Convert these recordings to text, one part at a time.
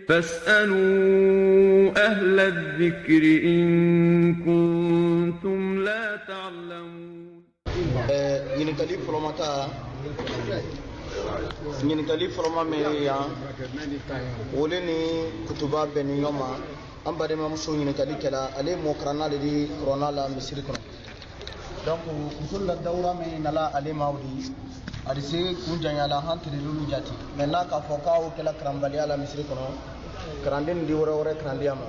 فاسألوا أهل الذكر إن كنتم لا تعلمون. ñinikali foroma meya wole ni kutuba beni yoma ambare ma muso ñinikali kala ale mo karana le di corona la misiri kono donc musul la dawra me nala ale mawdi adi se kunjanya la hantri lulu jati menna ka fokaw kala krambali ala misiri kono krandin di wora krandiyama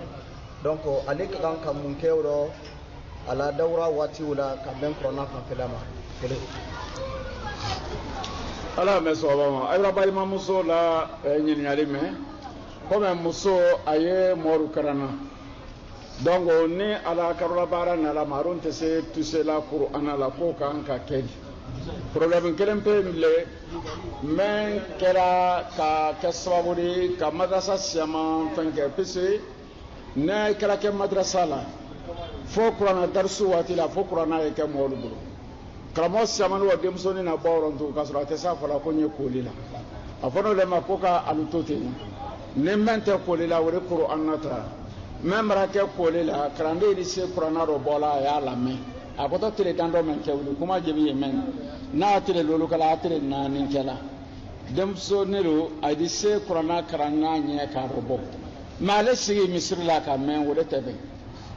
donc ale kan kam mun kewro ala dawra wati wala kam ben corona kan felama kele ala me sobama ayra bari ma muso la ñin ñali me comme muso aye moru karana donc ni ala karola bara na la maron te se toucher la qur'an la ko kan ka kedi problème kelen pe le men kera ka sababuri ka madrasa siama fanke pese na kala ke madrasa la fo qur'an darsu wati la fo qur'an ay ke moru bulu karamo siamanu wa demsoni na bawronto kasura te sa fala ko nye kolila afono le makoka alutote ne mente kolila wore qur'an natra memra ke kolila krande ni se qur'an ro bola ya la me akoto tele dando men ke wulu kuma jebi yemen na tele lolu kala tele na nin kala demsoni ro adi se qur'an karanga nye ka robo male sigi misri la ka men wore tebe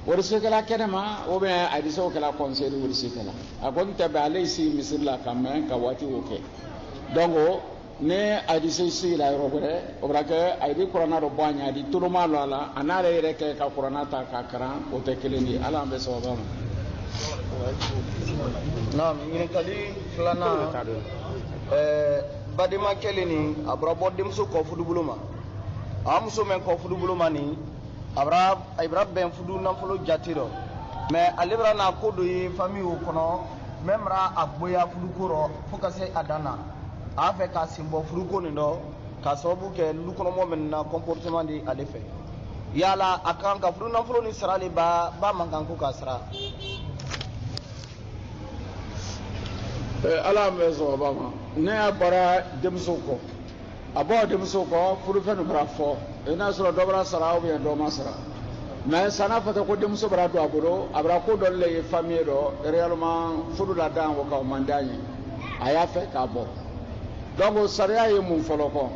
warisikala kenema o be adiso kala conseil warisikala akon tabe alaysi misilla kamen ka wati oke donc ne adise si la robere obrake aydi corona ro banya di tuluma lala anare reke ka corona ta ka kran o te keleni ala be so bam na min kali flana badima keleni abrabo dimso ko fudubuluma amso men ko fudubuluma ni Ibra ben fudu nan folo jatiro mais alibra na ko do yi famille o kono memra agboya fudu koro fokase adana afa ka simbo fudu ko ndo ka sobu ke lu kono mo men na comportement di alefe yala akan ka fudu nan folo ni sarale ba mangan ko kasra ala me so bama ne abara demso ko abo demso ko fudu fenu brafo ina sura dobra sara o bien do masara mais sana fata ko dem so bara do aburo abra ko do le famille do réellement fudu la dan ko ka mandani aya fe ka bo donc sariya ye mun folo ko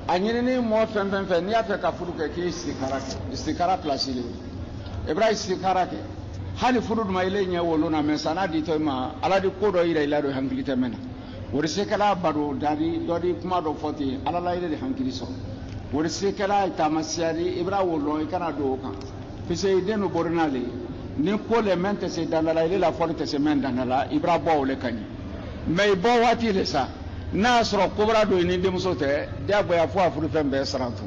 anyini ni mo fen ni afa ka fudu ke ki istikara place le ibrahim istikara ke hani fudu ma ile nya wolo na mais sana di to ma ala di ko do ila do hankilite mena wori sekala baro dari do di kuma do foti ala la ile de hankili so wori sekala tamasiyari ibra wolo kana do kan pese denu bornale ni ko le mente se danala ile la forte se men danala ibra bo le kani mais bo wati le sa na soro kobra do ni demso te de agboya fo afuru fembe sarantu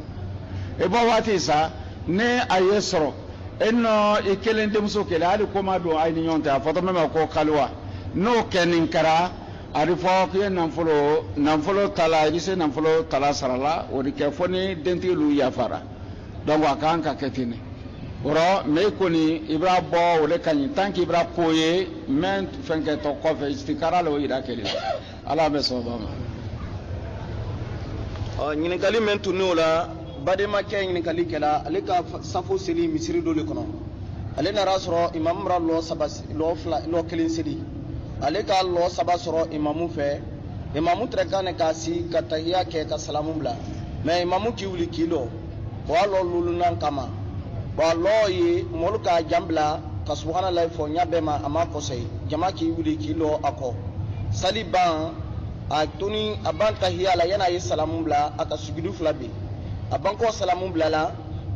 e bo wati sa ne ayesoro enno ikelen demso kele ali koma do ay ni nyonta foto mema ko kalwa no kenin kara arifo ke nanfolo tala ise nanfolo tala sarala o di ke foni dentilu yafara donc akan ka ketine oro me koni ibra bo o le kanyi tanki ibra poye men fenke to kofe istikara lo ida kele ala be so ba ñini kali men tunu la badema ke ñini kali kala ale ka safo seli misiri do le kono ale na rasro imam ra lo sabas lo fla lo kelin seli ale ka lo sabasoro imamu fe imamu trekane kasi katahiya ke ka salamu bla mais imamu ki wuli kilo walo lulunan kama walo yi moluka jambla ka subhanallahi fo nyabe ma ama ko sey jama ki wuli kilo ako saliban atuni aban tahiya la yana yi salamu bla aka sujudu flabi aban ko salamu bla la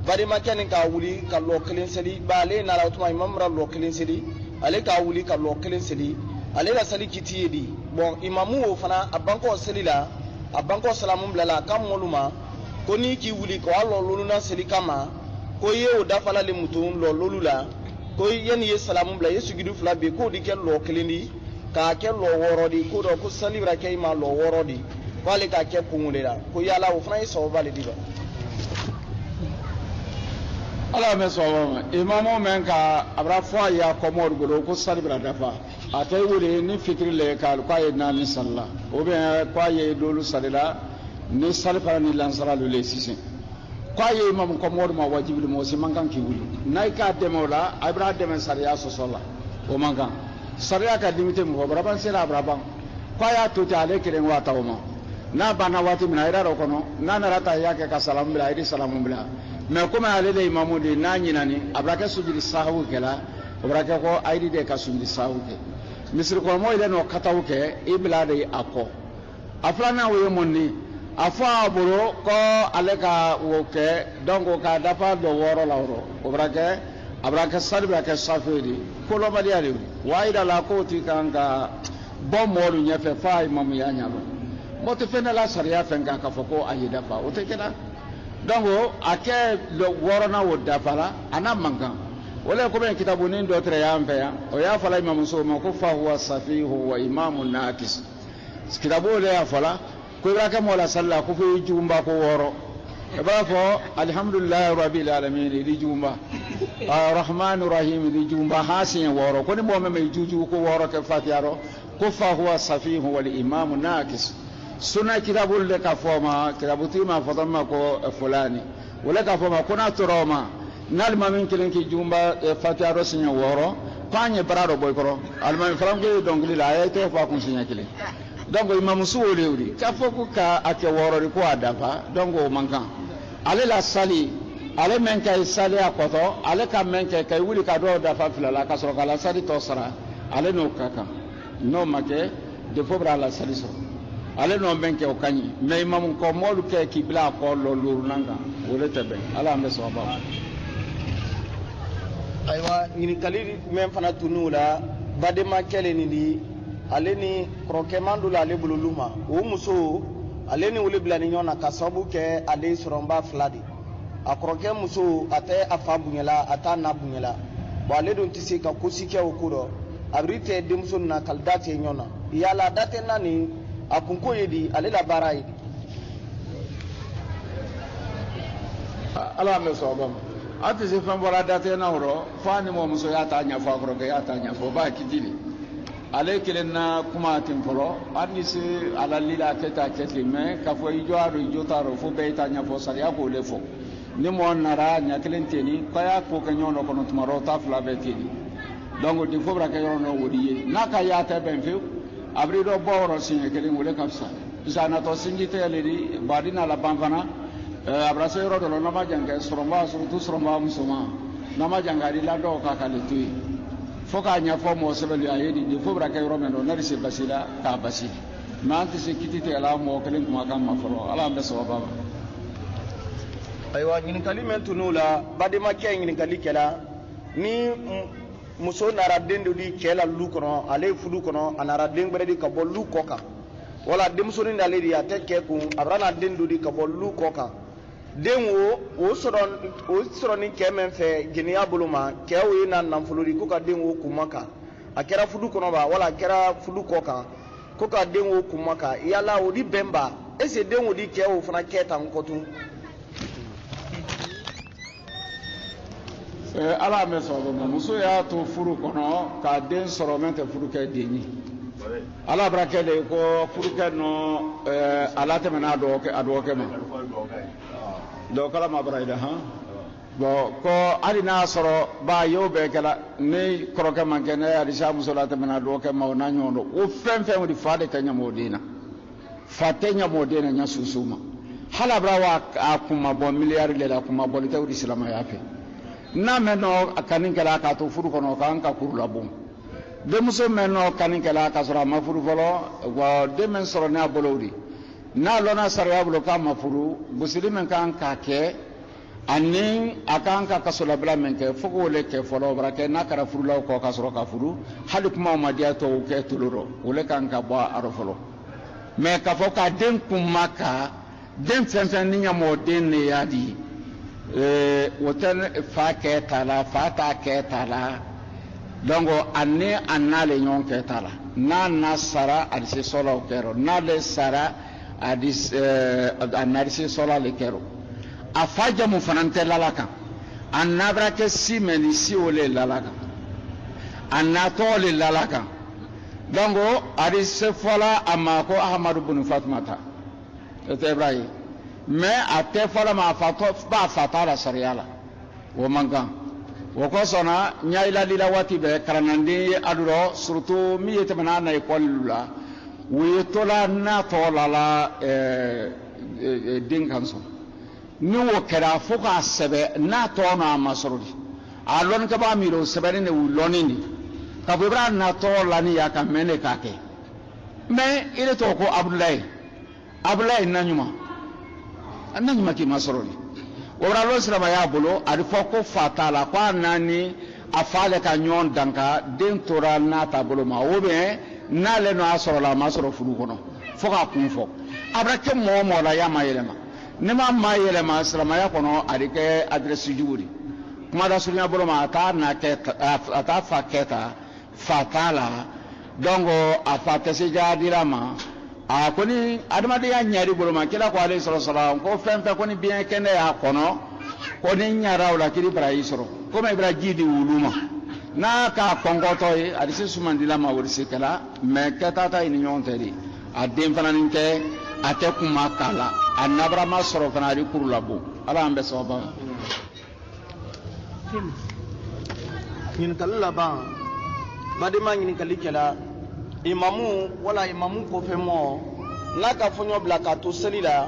bari ma ken ka wuli ka lo kelin seli bale na la tuma imam ra lo kelin seli ale ka wuli ka lo kelin seli ale la sali kiti di bon imamu o fana abanko selila abanko salamu blala kam moluma ko ni ki wuli ko allo loluna seli kama ko ye o dafala le mutun lo lolula ko yen ye salamu bla yesu gidu fla be ko di ken lo kelindi ka ken lo worodi ko do ko salibra ke ma lo worodi wale ka ke kungulela ko yala o fana so bale diba ala me so ba imamu men ka abra fo ya ko mor golo ko salibra dafa atay wuri ni fitri le kal ko ay na ni salla o bien ko ay dolu salila ni salfa ni lansara le sisi kwa ye imam ko modu ma wajibi mo si mankan ki wuli nay ka demola abra demen sariya so sola o mankan sariya ka limite mo braban sela braban kwa ya to tale kiren wata o ma na bana wati mina ira ro kono na narata yake ka salam bila idi salamu bila me kuma alele imamu de na nyinani abra ka sujudi sahu kala abra ka ko aidi de ka sujudi sahu ke misir ko mo ile no kataw ke ibla de ako aflana wo monni afa boro ko ale ka wo ke donc ka dafa do woro lawro abra ka sarba ka safedi ko lo bali ali waida la ko ti kanga bom modu nyefe fa imam ya nyalo moto fena la sharia fenga ka foko ayi dafa o te kena donc ake lo woro na wo dafa la ana manga wala ko ben kitabu nin do tre ya mpe ya o ya fala imam so ma ko fa huwa safihu wa imamun nakis kitabu le ya fala ko ibraka mola salla ko fi jumba ko woro e ba fo alhamdulillah rabbil alamin di jumba arrahmanur rahim di jumba hasin woro ko ni mo me juju ko woro ke fatiyaro ko fa huwa safihu wal imamun nakis sunna kitabu le ka foma kitabu tima fatama ko fulani wala ka foma kuna turoma nalma min kilen ki jumba fatiyaro sinya woro panye barado boy koro alma franke dongli la ayete fa kun sinya kilen donc imam suwole wuri ka foku ka ake woro ko adafa donc o mankan ale la sali ale men kay sali akoto ale ka men kay wuri ka do dafa filala ka so kala sali to sara ale no kaka no make de fobra la sali so ale no men kay o kanyi mais imam ko modu ke ki bla ko lo lurnanga wole tebe ala ambe so ba aywa ni kali men fana tunula badema kele ni di ale ni krokemandu la ale bululuma o muso ale ni wuli bila ni nyona ka sabu ke ale soromba fladi a kroke muso ate afa bunyela ata na bunyela bo ale don tisi ka kusike okudo abrite demso na kaldate nyona yala date nani akunko yedi ale la barai ala me so bam ati se fam bora date na ro fani mo muso ya ta nya fa kroke ya ta nya fo ba kitili ale kelen na kuma tin folo ani se ala lila keta kete me ka fo ijo aro ijo taro fo be ta nya fo sariya ko le fo ni mo nara nya kelen teni kaya ko ka nyono kono tumaro ta fla be teni donc di fo bra ka yoro no wodi na ka ya ta ben fe abri do boro sin kelen wole kapsa bisa na to singite ale di badina la banfana abra se yoro do no ma janga soromba surtout soromba musoma na ma janga ri la do ka ka le tui foka nya fo mo sebeli ayedi de fo bra kay romendo nari se basila ka basi nanti se kitite ala mo kelen kuma kam ma foro ala be so baba aywa ni kalimen tunula badema kay ni kalikela ni muso nara dendo di kela lu kono ale fudu kono anara dengbere di kabol lu koka wala demso ni dale di ateke ku abrana dendo di kabol lu koka denwo o soron ni kemen fe genia buluma kewo ina namfuluri ko ka denwo kumaka akera fudu kono ba wala akera fudu koka ko ka denwo kumaka yala odi bemba ese denwo di kewo fana keta nkotu ala me so bama muso ya to furu kono ka den soro mente furu ke deni ala brakele ko furu ke no ala te mena do ke ma do kala ma braida ha bo ko ali na soro ba yo be kala ne kroke man ke ne ali sa muso la te mena do ke ma na nyondo o fen fen di fade tanya modina fatenya modina nya susuma hala brawa akuma bo miliyari le la kuma bo te udi islama ya fe na meno akanin kala ka to furu kono kan ka kurula bom de muso meno kanin kala ka sura ma furu folo wa de men soro na bolodi na lona sariya bulo ka ma furu muslimen kan ka ke anin akan ka kasola bla men ke fogo le ke folo barake na kara furu law ko ka soro ka furu hadu kuma ma dia to ke tuluro wole kan ka ba aro folo me ka fo ka den kumaka den fenfen ni nyamo den ne yadi woten fa ke tala fa ta ke tala dongo anne annale nyon ke tala na nasara adise solo kero na le sara adis anarisi solo le kero afaja mu fanante lalaka annabra ke simeni si ole lalaka annato le lalaka dongo adise fola amako ahmadu bin fatmata et ibrahim mais a tɛ fɔlɔ ma b'a fata la sariya la o man kan o kosɔn na n y'a yilalila waati bɛɛ kalanden ye adurɔ surtout min ye tɛmɛna na ekɔli la u ye tola n'a tɔ la den kan sɔn ni o kɛra fo k'a sɛbɛ n'a tɔ n'a ma sɔrɔ de a lɔnni ka b'a miiri o sɛbɛnni de y'u lɔnni de ka fɔ i b'a natɔ la ni y'a ka mɛn de k'a kɛ mais i de tɔgɔ ko Abdulayi na ɲuman k'i ma sɔrɔ de o la lɔ sirama y'a bolo a bɛ fɔ ko fa t'a la ko a naani a fa le ka ɲɔgɔn danka den tora n'a t'a bolo ma ou bien n'ale n'o y'a sɔrɔ la a ma sɔrɔ furu kɔnɔ fo k'a kun fɔ a bɛ kɛ mɔgɔ o mɔgɔ la y'a ma yɛlɛma ne ma yɛlɛma silamɛya kɔnɔ a bɛ kɛ adresse jugu de kuma da surunya bolo ma a t'a fa kɛ ta fa t'a la donc a fa tɛ se ja dira ma a ko ni adamadenya ɲɛri bolo ma kira ko ale sɔrɔ sɔrɔ ko fɛn fɛn ko ni biɲɛ kɛnɛ y'a kɔnɔ ko ni ɲara o la kiri bara y'i sɔrɔ komi i bɛra ji di wulu ma n'a k'a kɔnkɔtɔ ye a bɛ se sumandila ma o de se kɛla mais kɛta ta ye ni ɲɔgɔn tɛ de a den fana nin tɛ a tɛ kuma k'a la a nabarama sɔrɔ fana a bɛ kuru labɔ ala y'an bɛɛ sababa ɲininkali laban badema ɲininkali kɛla imamu wala imamu kɔfɛ mɔgɔ n'a ka fɔɲɔ bila k'a to seli la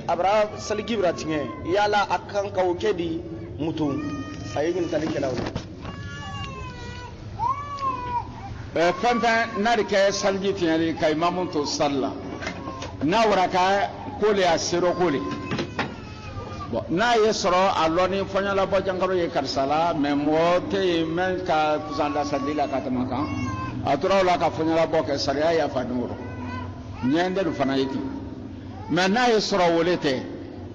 a bara seliji bɛra tigɛ yala a kan ka o kɛ di mutu a ye ɲininkali kɛla o la fɛn fɛn n'a de kɛ seliji tigɛli ka imamu to sali la n'a wara ka ko le a sero ko le bon n'a ye sɔrɔ a lɔni fɔɲɔlabɔ jankaro ye karisa la mais mɔgɔ tɛ yen min ka kusanda sali la ka tɛmɛ kan a tora o la ka fɔɲɔlabɔ kɛ sariya yafa nin kɔrɔ ɲɛ de fana ye ten mais n'a ye sɔrɔ wele tɛ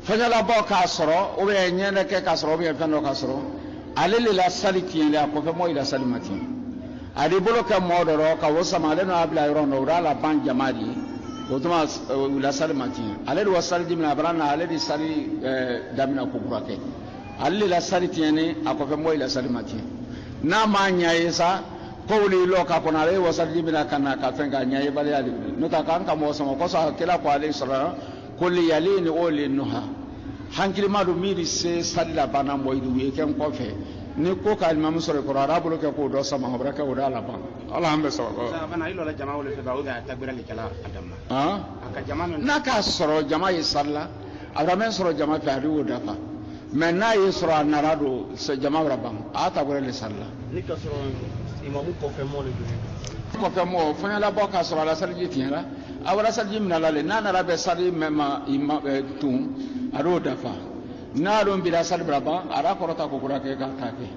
fɔɲɔlabɔ k'a sɔrɔ ou bien ɲɛ kɛ k'a sɔrɔ ou bien fɛn dɔ k'a sɔrɔ ale de la sali tiɲɛli a kɔfɛ mɔgɔ la sali ma tiɲɛ a de bolo kɛ mɔgɔ dɔ rɔ ka o sama ale n'a bila yɔrɔ dɔ o y'a laban jama de ye o tuma u la sali ma tiɲɛ ale de wa sali di mina a bara na ale de sali daminɛ ko kura kɛ ale de la sali tiɲɛni a kɔfɛ mɔgɔ la sali ma tiɲɛ n'a ma ɲɛ ye sa ko wuli lɔ ka kɔnɔ ale ye wasali mina ka na ka fɛn ka ɲɛ ye baliya de n'o tɛ k'an ka mɔgɔ sama kɔsɔn kira ko ale sɔrɔ ko liyali ni o le nuha hankilima don min se sali la banna mɔgɔ u ye kɛ n kɔfɛ ni ko ka alimamu sɔrɔ kɔrɔ a b'a bolo kɛ k'o dɔ sama o bɛ kɛ o da la ban ala an bɛ sɔrɔ n'a k'a sɔrɔ jama ye sali la a bɛ mɛn sɔrɔ jama fɛ a bɛ o dafa mais n'a ye sɔrɔ a nana don jama bɛ ban a ta bɔra le sali la. ni ka sɔrɔ imamu kɔfɛ mɔgɔ de don. kɔfɛ mɔgɔ fɔɲɔlabɔ k'a sɔrɔ a la saliji tiɲɛ la a wala saliji minɛ la le n'a nana bɛ sali mɛ ma tun a b'o dafa n'a dun bila sali bɛ ban a b'a kɔrɔta ko kura kɛ k'a ta kɛ.